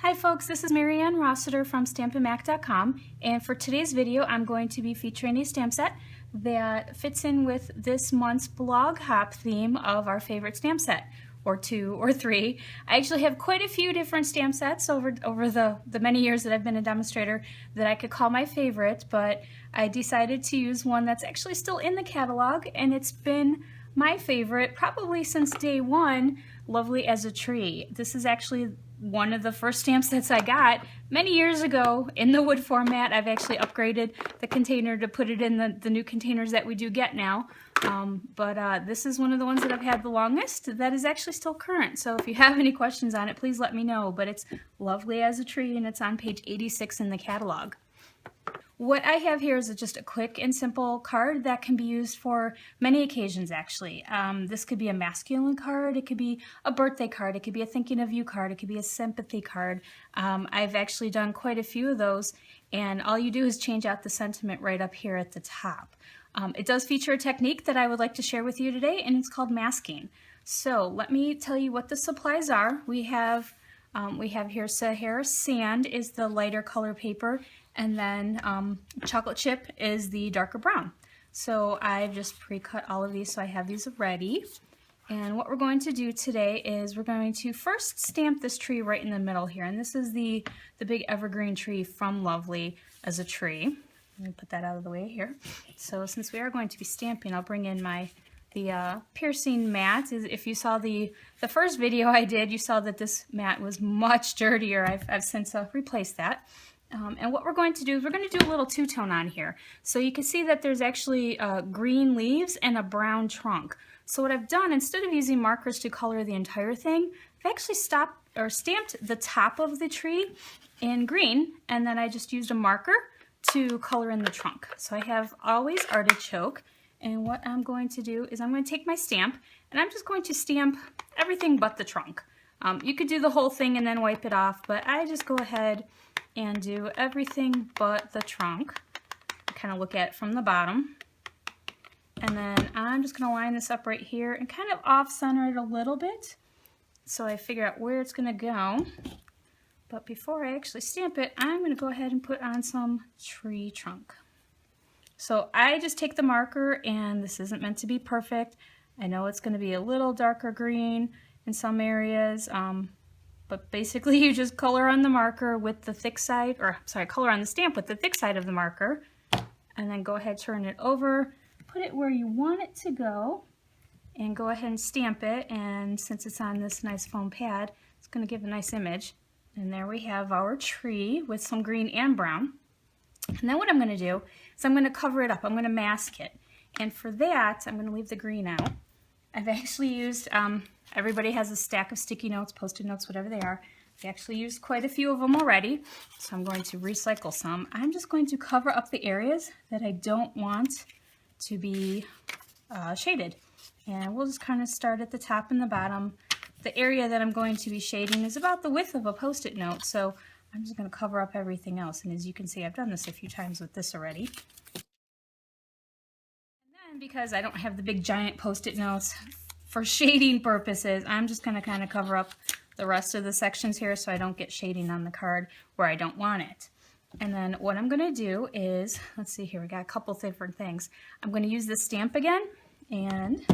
Hi folks, this is Marianne Rossiter from Stampinmac.com, and for today's video I'm going to be featuring a stamp set that fits in with this month's blog hop theme of our favorite stamp set, or two or three. I actually have quite a few different stamp sets over the many years that I've been a demonstrator that I could call my favorite, but I decided to use one that's actually still in the catalog, and it's been my favorite probably since day one, Lovely as a Tree. This is actually one of the first stamp sets I got many years ago in the wood format. I've actually upgraded the container to put it in the new containers that we do get now. But this is one of the ones that I've had the longest that is actually still current. So if you have any questions on it, please let me know. But it's Lovely as a Tree, and it's on page 86 in the catalog. What I have here is just a quick and simple card that can be used for many occasions, actually. This could be a masculine card, it could be a birthday card, it could be a thinking of you card, it could be a sympathy card. I've actually done quite a few of those, and all you do is change out the sentiment right up here at the top. It does feature a technique that I would like to share with you today, and it's called masking. So let me tell you what the supplies are. We have here Sahara Sand is the lighter color paper, and then chocolate chip is the darker brown. So I've just pre-cut all of these, so I have these ready. And what we're going to do today is we're going to first stamp this tree right in the middle here. And this is the big evergreen tree from Lovely as a Tree. Let me put that out of the way here. So since we are going to be stamping, I'll bring in the piercing mat. If you saw the first video I did, you saw that this mat was much dirtier. I've since replaced that. And what we're going to do is we're going to do a little two-tone on here. So you can see that there's actually green leaves and a brown trunk. So what I've done, instead of using markers to color the entire thing, I've actually stamped the top of the tree in green, and then I just used a marker to color in the trunk. So I have Always Artichoke, and what I'm going to do is I'm going to take my stamp, and I'm just going to stamp everything but the trunk. You could do the whole thing and then wipe it off, but I just go ahead and do everything but the trunk. Kind of look at it from the bottom. And then I'm just going to line this up right here and kind of off-center it a little bit so I figure out where it's going to go. But before I actually stamp it, I'm going to go ahead and put on some tree trunk. So I just take the marker, and this isn't meant to be perfect. I know it's going to be a little darker green in some areas, but basically you just color on the marker with the thick side, or sorry, color on the stamp with the thick side of the marker, and then go ahead, turn it over, put it where you want it to go, and go ahead and stamp it. And since it's on this nice foam pad, it's going to give a nice image. And there we have our tree with some green and brown. And then what I'm going to do is I'm going to cover it up. I'm going to mask it. And for that, I'm going to leave the green out. I've actually used, everybody has a stack of sticky notes, Post-it notes, whatever they are. I've actually used quite a few of them already, so I'm going to recycle some. I'm just going to cover up the areas that I don't want to be shaded. And we'll just kind of start at the top and the bottom. The area that I'm going to be shading is about the width of a Post-it note, so I'm just going to cover up everything else. And as you can see, I've done this a few times with this already. And because I don't have the big giant Post-it notes for shading purposes, I'm just going to kind of cover up the rest of the sections here so I don't get shading on the card where I don't want it. And then what I'm going to do is, let's see here, we got a couple different things. I'm going to use this stamp again, and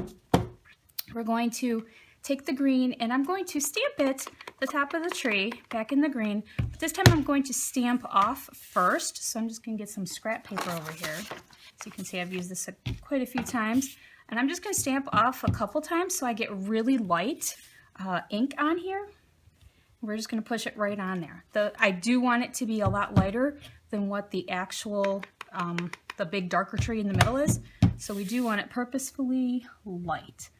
we're going to take the green, and I'm going to stamp it the top of the tree back in the green, but this time I'm going to stamp off first. So I'm just going to get some scrap paper over here. So you can see I've used this quite a few times, and I'm just going to stamp off a couple times so I get really light ink on here. We're just going to push it right on there. I do want it to be a lot lighter than what the actual the big darker tree in the middle is, so we do want it purposefully light.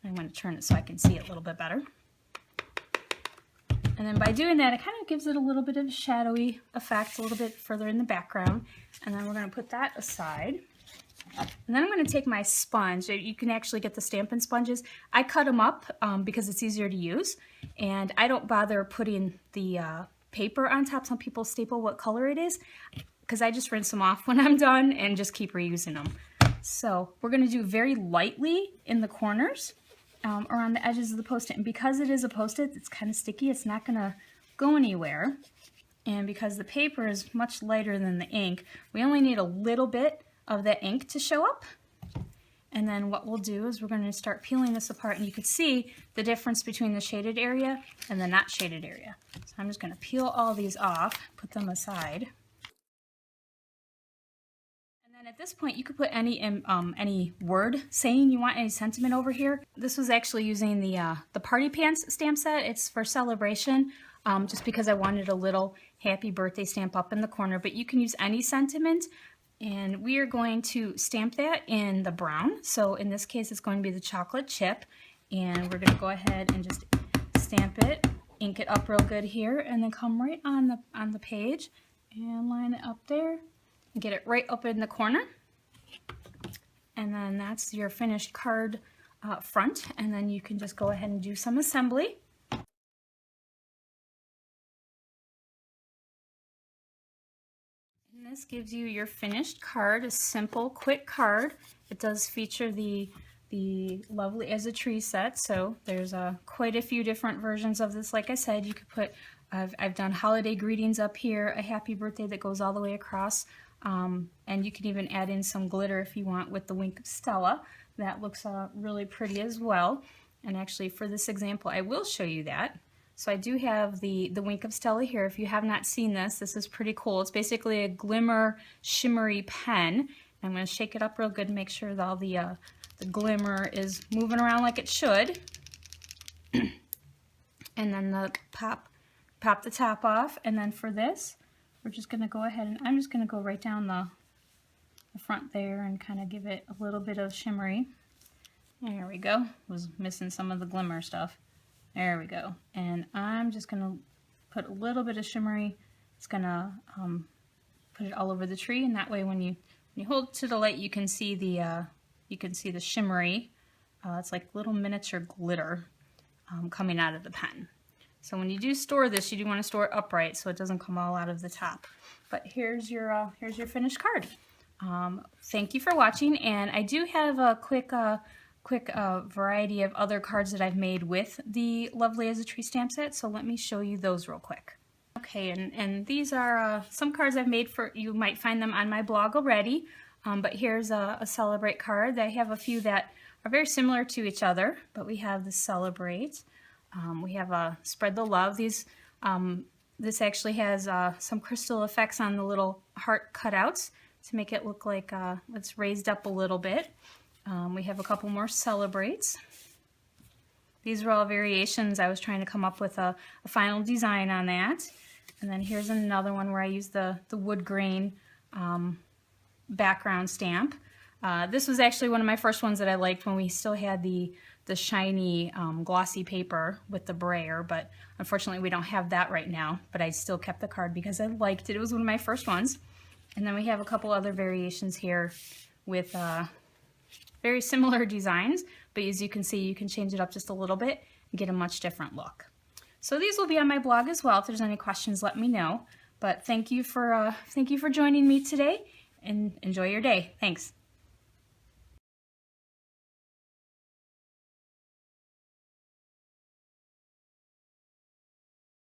I'm going to turn it so I can see it a little bit better. And then by doing that, it kind of gives it a little bit of a shadowy effect, a little bit further in the background. And then we're going to put that aside. And then I'm going to take my sponge. You can actually get the Stampin' sponges. I cut them up because it's easier to use. And I don't bother putting the paper on top. Some people staple what color it is, because I just rinse them off when I'm done and just keep reusing them. So we're going to do very lightly in the corners. Around the edges of the Post-it, and because it is a Post-it, it's kind of sticky. It's not going to go anywhere. And because the paper is much lighter than the ink, we only need a little bit of that ink to show up. And then what we'll do is we're going to start peeling this apart, and you can see the difference between the shaded area and the not shaded area. So I'm just going to peel all these off, put them aside. And then at this point you could put any word saying you want, any sentiment over here. This was actually using the Party Pants stamp set. It's for celebration, just because I wanted a little happy birthday stamp up in the corner, but you can use any sentiment. And we are going to stamp that in the brown. So in this case, it's going to be the chocolate chip. And we're going to go ahead and just stamp it, ink it up real good here, and then come right on the page and line it up there and get it right up in the corner. And then that's your finished card front. And then you can just go ahead and do some assembly. This gives you your finished card, a simple, quick card. It does feature the Lovely as a Tree set, so there's quite a few different versions of this. Like I said, you could put, I've done holiday greetings up here, a happy birthday that goes all the way across, and you can even add in some glitter if you want with the Wink of Stella. That looks really pretty as well. And actually for this example, I will show you that. So I do have the Wink of Stella here. If you have not seen this, this is pretty cool. It's basically a glimmer shimmery pen. I'm going to shake it up real good and make sure that all the glimmer is moving around like it should. And then pop the top off. And then for this, we're just going to go ahead and I'm just going to go right down the front there and kind of give it a little bit of shimmery. There we go. Was missing some of the glimmer stuff. There we go. And I'm just going to put a little bit of shimmery. It's going to put it all over the tree, and that way when you hold it to the light, you can see the shimmery. It's like little miniature glitter coming out of the pen. So when you do store this, you do want to store it upright so it doesn't come all out of the top. But here's your finished card. Thank you for watching, and I do have a quick variety of other cards that I've made with the Lovely as a Tree stamp set, so let me show you those real quick. Okay, and these are some cards I've made for, you might find them on my blog already, but here's a Celebrate card. I have a few that are very similar to each other, but we have the Celebrate. We have a Spread the Love. This actually has some crystal effects on the little heart cutouts to make it look like it's raised up a little bit. We have a couple more Celebrates. These are all variations. I was trying to come up with a final design on that. And then here's another one where I use the wood grain background stamp. This was actually one of my first ones that I liked when we still had the shiny glossy paper with the brayer, but unfortunately we don't have that right now, but I still kept the card because I liked it. It was one of my first ones. And then we have a couple other variations here with very similar designs, but as you can see, you can change it up just a little bit and get a much different look. So these will be on my blog as well. If there's any questions, let me know. But thank you for joining me today, and enjoy your day. Thanks.